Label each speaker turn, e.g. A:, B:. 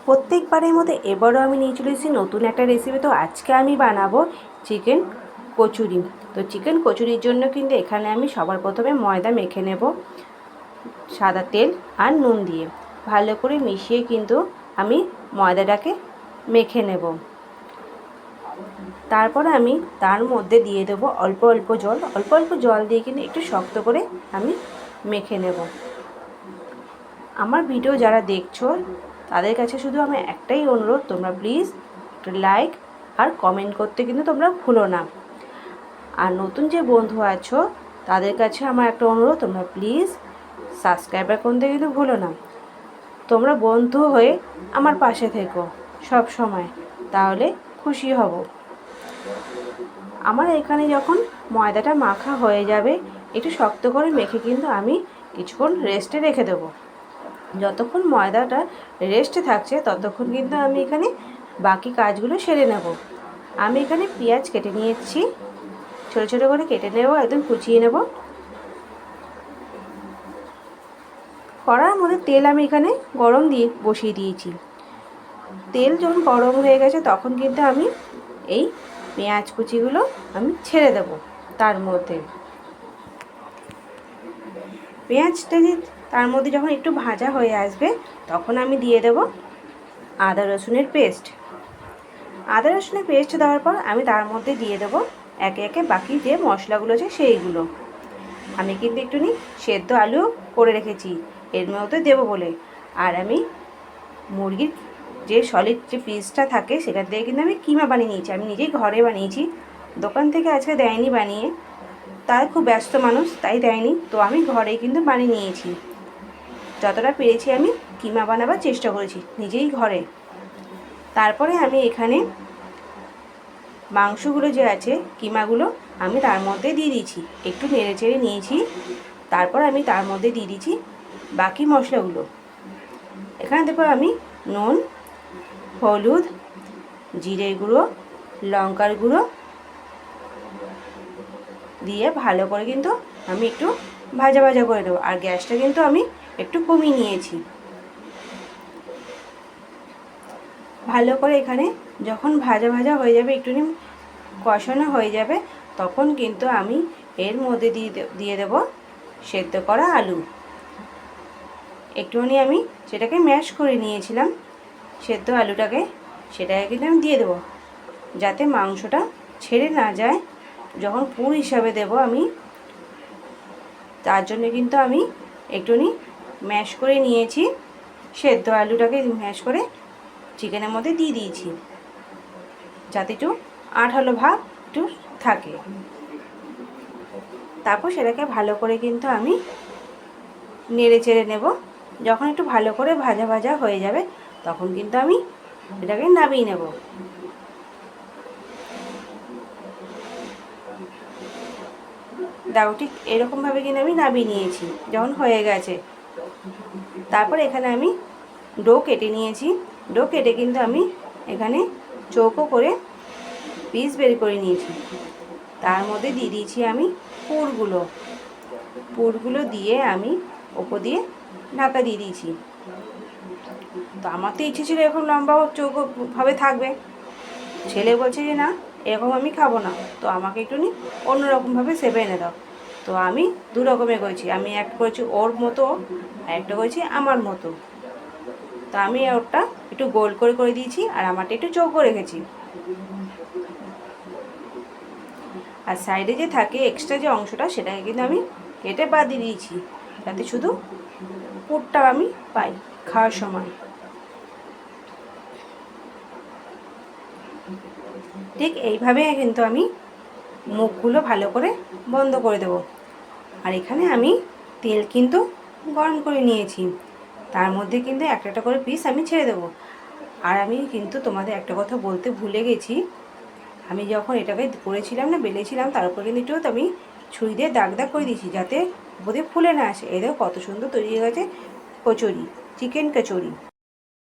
A: প্রত্যেকবারের মতো এবারও আমি নিয়ে চলে এসেছি নতুন একটা রেসিপি। তো আজকে আমি বানাবো চিকেন কচুরি। তো চিকেন কচুরির জন্য কিন্তু এখানে আমি সবার প্রথমে ময়দা মেখে নেব সাদা তেল আর নুন দিয়ে। ভালো করে মিশিয়ে কিন্তু আমি ময়দাটাকে মেখে নেব। তারপর আমি তার মধ্যে দিয়ে দেবো অল্প অল্প জল। অল্প অল্প জল দিয়ে কিন্তু একটু শক্ত করে আমি মেখে নেব। আমার ভিডিও যারা দেখছো তাদের কাছে শুধু আমার একটাই অনুরোধ, তোমরা প্লিজ লাইক আর কমেন্ট করতে কিন্তু তোমরা ভুলো না। আর নতুন যে বন্ধু আছো তাদের কাছে আমার একটা অনুরোধ, তোমরা প্লিজ সাবস্ক্রাইবার করতে কিন্তু ভুলো না। তোমরা বন্ধু হয়ে আমার পাশে থেকো সব সময়, তাহলে খুশি হব। আমার এখানে যখন ময়দাটা মাখা হয়ে যাবে একটু শক্ত করে মেখে কিন্তু আমি কিছুক্ষণ রেস্টে রেখে দেবো। যতক্ষণ ময়দাটা রেস্টে থাকছে ততক্ষণ কিন্তু আমি এখানে বাকি কাজগুলো সেরে নেব। আমি এখানে পেঁয়াজ কেটে নিয়েছি, ছোটো ছোটো করে কেটে নেব, একদম কুচিয়ে নেব। কড়ার মধ্যে তেল আমি এখানে গরম দিয়ে বসিয়ে দিয়েছি। তেল যখন গরম হয়ে গেছে তখন কিন্তু আমি এই পেঁয়াজ কুচিগুলো আমি ছেড়ে দেব তার মধ্যে। পেঁয়াজটা যে তার মধ্যে যখন একটু ভাজা হয়ে আসবে তখন আমি দিয়ে দেব আদা রসুনের পেস্ট। আদা রসুনের পেস্ট দেওয়ার পর আমি তার মধ্যে দিয়ে দেব একে একে বাকি যে মশলাগুলো আছে সেইগুলো। আমি কিন্তু একটুখানি সেদ্ধ আলু করে রেখেছি এর মধ্যে দেবো বলে। আর আমি মুরগির যে সলিড যে পিসটা থাকে সেখান থেকে কিন্তু আমি কিমা বানিয়ে নিয়েছি। আমি নিজেই ঘরে বানিয়েছি, দোকান থেকে আজকে দেয়নি বানিয়ে, তাই খুব ব্যস্ত মানুষ তাই দেয়নি। তো আমি ঘরেই কিন্তু বানিয়ে নিয়েছি, যতটা পেরেছি আমি কিমা বানাবার চেষ্টা করেছি নিজেই ঘরে। তারপরে আমি এখানে মাংসগুলো যে আছে কিমাগুলো আমি তার মধ্যে দিয়ে দিয়েছি, একটু নেড়ে চেড়ে নিয়েছি। তারপর আমি তার মধ্যে দিয়ে দিয়েছি বাকি মশলাগুলো। এখানে দেখো আমি নুন, হলুদ, জিরে গুঁড়ো, লঙ্কার গুঁড়ো দিয়ে ভালো করে কিন্তু আমি একটু ভাজা ভাজা করে দেবো। আর গ্যাসটা কিন্তু আমি একটু কমিয়ে নিয়েছি। ভালো করে এখানে যখন ভাজা ভাজা হয়ে যাবে, একটুখানি কষানো হয়ে যাবে, তখন কিন্তু আমি এর মধ্যে দিয়ে দেব সেদ্ধ করা আলু। একটুখানি আমি সেটাকে ম্যাশ করে নিয়েছিলাম সেদ্ধ আলুটাকে, সেটাকে কিন্তু আমি দিয়ে দেবো যাতে মাংসটা ছেড়ে না যায়। যখন পুর হিসাবে দেব আমি, তার জন্য কিন্তু আমি একটুখানি ম্যাশ করে নিয়েছি, সেদ্ধ আলুটাকে ম্যাশ করে চিকেনের মধ্যে দিয়ে দিয়েছি যাতে একটু আঠালো ভাব একটু থাকে। তারপর সেটাকে ভালো করে কিন্তু আমি নেড়ে চেড়ে নেব। যখন একটু ভালো করে ভাজা ভাজা হয়ে যাবে তখন কিন্তু আমি এটাকে নামিয়ে নেব। দেখো ঠিক এরকমভাবে কিন্তু আমি নামিয়ে নিয়েছি যখন হয়ে গেছে। তারপর এখানে আমি ডো কেটে নিয়েছি। ডো কেটে কিন্তু আমি এখানে চৌকো করে পিস বের করে নিয়েছি। তার মধ্যে দিয়ে দিয়েছি আমি পুরগুলো দিয়ে আমি ওপর দিয়ে ঢাকা দিয়ে দিয়েছি। তো আমার তো ইচ্ছে ছিল এরকম লম্বা চৌকোভাবে থাকবে, ছেলে বলছে যে না এরকম আমি খাবো না, তো আমাকে একটুখানি অন্যরকমভাবে সেবে এনে দাও। তো আমি দু রকমের করেছি, আমি একটা করেছি ওর মতো আর একটা করেছি আমার মতো। তো আমি ওরটা একটু গোল করে করে দিয়েছি আর আমারটা একটু চৌকো রেখেছি। আর সাইডে যে থাকে এক্সট্রা যে অংশটা সেটাকে কিন্তু আমি কেটে বাদ দিয়ে দিয়েছি যাতে শুধু পুরটা আমি পাই খাওয়ার সময়। ঠিক এইভাবে কিন্তু আমি মুখগুলো ভালো করে বন্ধ করে দেব। আর এখানে আমি তেল কিন্তু গরম করে নিয়েছি, তার মধ্যে কিন্তু একটা একটা করে পিস আমি ছেড়ে দেবো। আর আমি কিন্তু তোমাদের একটা কথা বলতে ভুলে গেছি, আমি যখন এটাকে করেছিলাম না বেলেছিলাম তার উপরে কিন্তু একটু আমি ছুরি দিয়ে দাগ দাগ করে দিয়েছি যাতে বোধে ফুলে না আসে। এই দেখো কত সুন্দর তৈরি হয়ে গেছে কচুরি, চিকেন কচুরি।